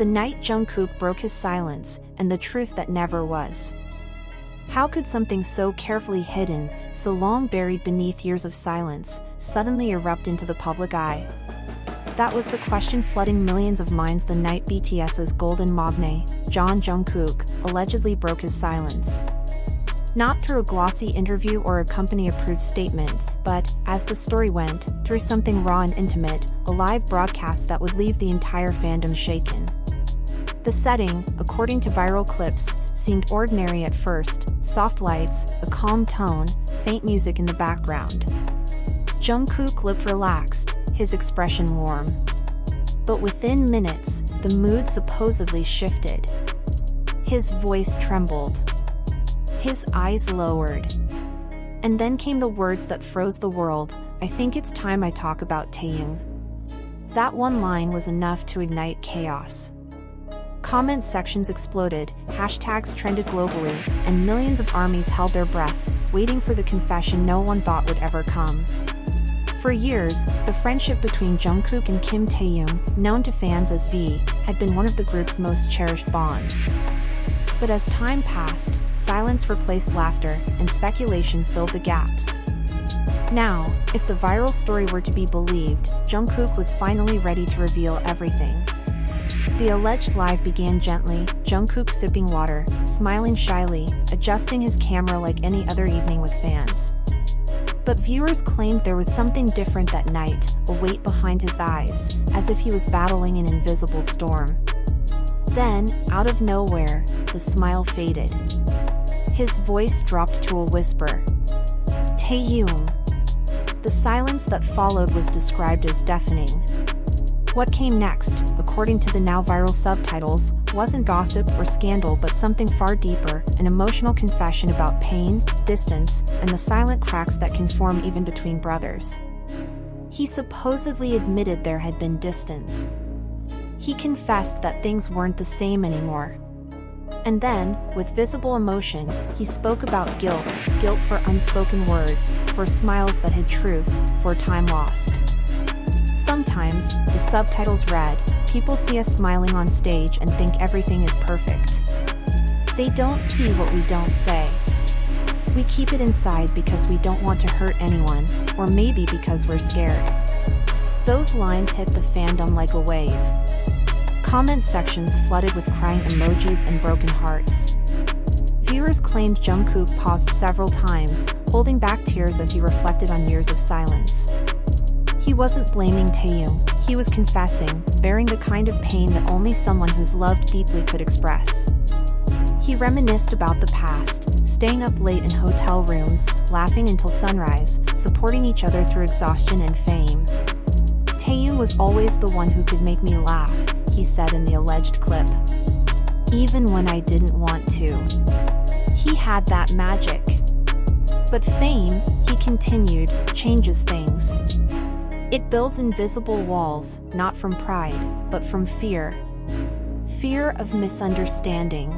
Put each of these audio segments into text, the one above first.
The night Jungkook broke his silence, and the truth that never was. How could something so carefully hidden, so long buried beneath years of silence, suddenly erupt into the public eye? That was the question flooding millions of minds the night BTS's golden magne, Jungkook, allegedly broke his silence. Not through a glossy interview or a company-approved statement, but, as the story went, through something raw and intimate, a live broadcast that would leave the entire fandom shaken. The setting, according to viral clips, seemed ordinary at first: soft lights, a calm tone, faint music in the background. Jungkook looked relaxed, his expression warm. But within minutes, the mood supposedly shifted. His voice trembled. His eyes lowered. And then came the words that froze the world: "I think it's time I talk about Taehyung." That one line was enough to ignite chaos. Comment sections exploded, hashtags trended globally, and millions of armies held their breath, waiting for the confession no one thought would ever come. For years, the friendship between Jungkook and Kim Taehyung, known to fans as V, had been one of the group's most cherished bonds. But as time passed, silence replaced laughter, and speculation filled the gaps. Now, if the viral story were to be believed, Jungkook was finally ready to reveal everything. The alleged live began gently, Jungkook sipping water, smiling shyly, adjusting his camera like any other evening with fans. But viewers claimed there was something different that night, a weight behind his eyes, as if he was battling an invisible storm. Then, out of nowhere, the smile faded. His voice dropped to a whisper. "Taehyung." The silence that followed was described as deafening. What came next, according to the now viral subtitles, wasn't gossip or scandal but something far deeper: an emotional confession about pain, distance, and the silent cracks that can form even between brothers. He supposedly admitted there had been distance. He confessed that things weren't the same anymore. And then, with visible emotion, he spoke about guilt for unspoken words, for smiles that hid truth, for time lost. Sometimes, the subtitles read, "People see us smiling on stage and think everything is perfect. They don't see what we don't say. We keep it inside because we don't want to hurt anyone, or maybe because we're scared." Those lines hit the fandom like a wave. Comment sections flooded with crying emojis and broken hearts. Viewers claimed Jungkook paused several times, holding back tears as he reflected on years of silence. He wasn't blaming Taehyung, he was confessing, bearing the kind of pain that only someone who's loved deeply could express. He reminisced about the past, staying up late in hotel rooms, laughing until sunrise, supporting each other through exhaustion and fame. "Taehyung was always the one who could make me laugh," he said in the alleged clip. "Even when I didn't want to. He had that magic." But fame, he continued, changes things. It builds invisible walls, not from pride, but from fear. Fear of misunderstanding.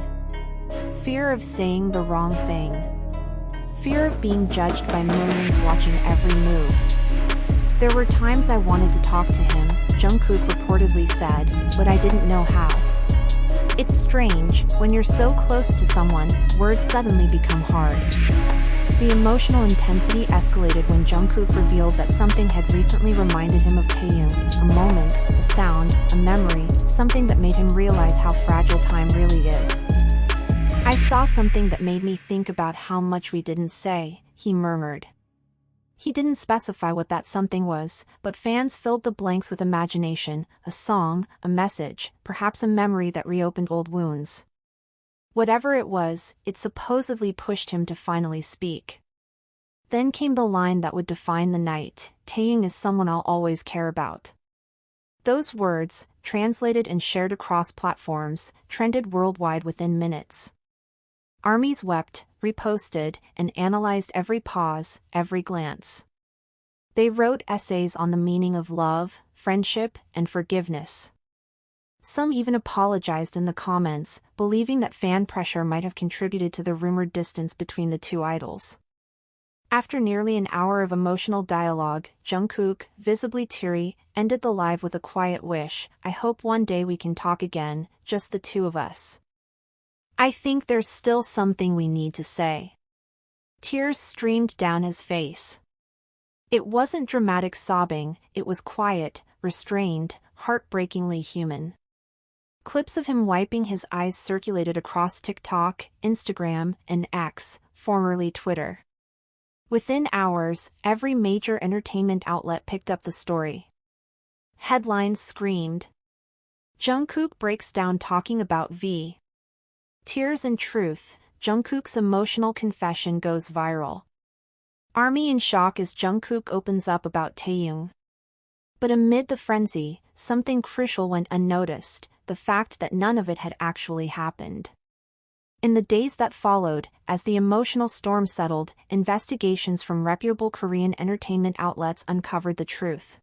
Fear of saying the wrong thing. Fear of being judged by millions watching every move. "There were times I wanted to talk to him," Jungkook reportedly said, "but I didn't know how." It's strange, when you're so close to someone, words suddenly become hard. The emotional intensity escalated when Jungkook revealed that something had recently reminded him of Taehyung: a moment, a sound, a memory, something that made him realize how fragile time really is. "I saw something that made me think about how much we didn't say," he murmured. He didn't specify what that something was, but fans filled the blanks with imagination: a song, a message, perhaps a memory that reopened old wounds. Whatever it was, it supposedly pushed him to finally speak. Then came the line that would define the night: "Taehyung is someone I'll always care about." Those words, translated and shared across platforms, trended worldwide within minutes. Armies wept, reposted, and analyzed every pause, every glance. They wrote essays on the meaning of love, friendship, and forgiveness. Some even apologized in the comments, believing that fan pressure might have contributed to the rumored distance between the two idols. After nearly an hour of emotional dialogue, Jungkook, visibly teary, ended the live with a quiet wish, "I hope one day we can talk again, just the two of us. I think there's still something we need to say." Tears streamed down his face. It wasn't dramatic sobbing, it was quiet, restrained, heartbreakingly human. Clips of him wiping his eyes circulated across TikTok, Instagram, and X, formerly Twitter. Within hours, every major entertainment outlet picked up the story. Headlines screamed, "Jungkook breaks down talking about V." Tears and truth, Jungkook's emotional confession goes viral. Army in shock as Jungkook opens up about Taehyung. But amid the frenzy, something crucial went unnoticed, the fact that none of it had actually happened. In the days that followed, as the emotional storm settled, investigations from reputable Korean entertainment outlets uncovered the truth.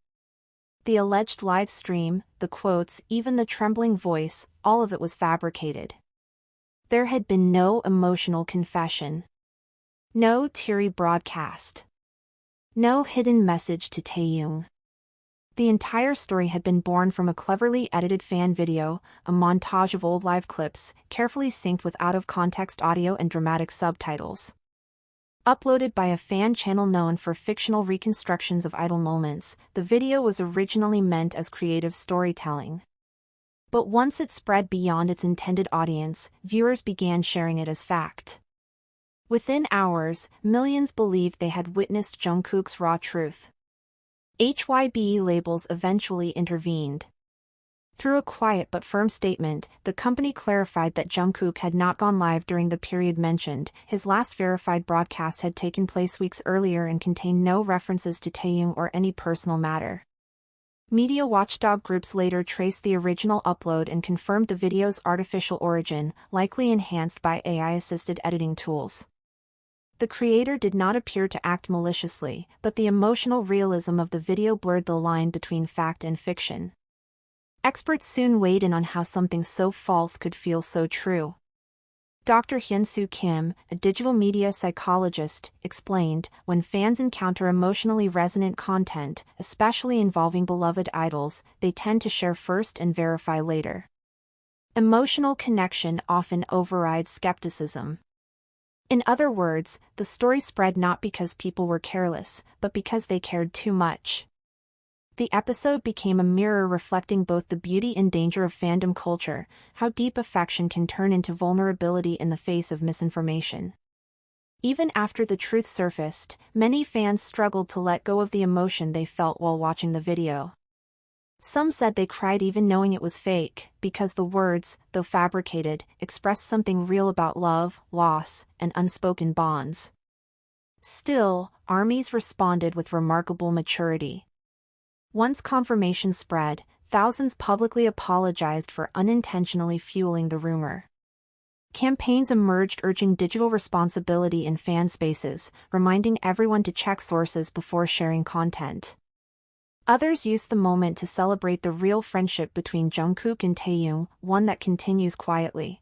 The alleged live stream, the quotes, even the trembling voice, all of it was fabricated. There had been no emotional confession. No teary broadcast. No hidden message to Taehyung. The entire story had been born from a cleverly edited fan video, a montage of old live clips, carefully synced with out-of-context audio and dramatic subtitles. Uploaded by a fan channel known for fictional reconstructions of idol moments, the video was originally meant as creative storytelling. But once it spread beyond its intended audience, viewers began sharing it as fact. Within hours, millions believed they had witnessed Jungkook's raw truth. HYBE labels eventually intervened. Through a quiet but firm statement, the company clarified that Jungkook had not gone live during the period mentioned. His last verified broadcast had taken place weeks earlier and contained no references to Taehyung or any personal matter. Media watchdog groups later traced the original upload and confirmed the video's artificial origin, likely enhanced by AI-assisted editing tools. The creator did not appear to act maliciously, but the emotional realism of the video blurred the line between fact and fiction. Experts soon weighed in on how something so false could feel so true. Dr. Hyun-Soo Kim, a digital media psychologist, explained, "When fans encounter emotionally resonant content, especially involving beloved idols, they tend to share first and verify later. Emotional connection often overrides skepticism." In other words, the story spread not because people were careless, but because they cared too much. The episode became a mirror reflecting both the beauty and danger of fandom culture, how deep affection can turn into vulnerability in the face of misinformation. Even after the truth surfaced, many fans struggled to let go of the emotion they felt while watching the video. Some said they cried even knowing it was fake, because the words, though fabricated, expressed something real about love, loss, and unspoken bonds. Still, armies responded with remarkable maturity. Once confirmation spread, thousands publicly apologized for unintentionally fueling the rumor. Campaigns emerged urging digital responsibility in fan spaces, reminding everyone to check sources before sharing content. Others used the moment to celebrate the real friendship between Jungkook and Taehyung, one that continues quietly.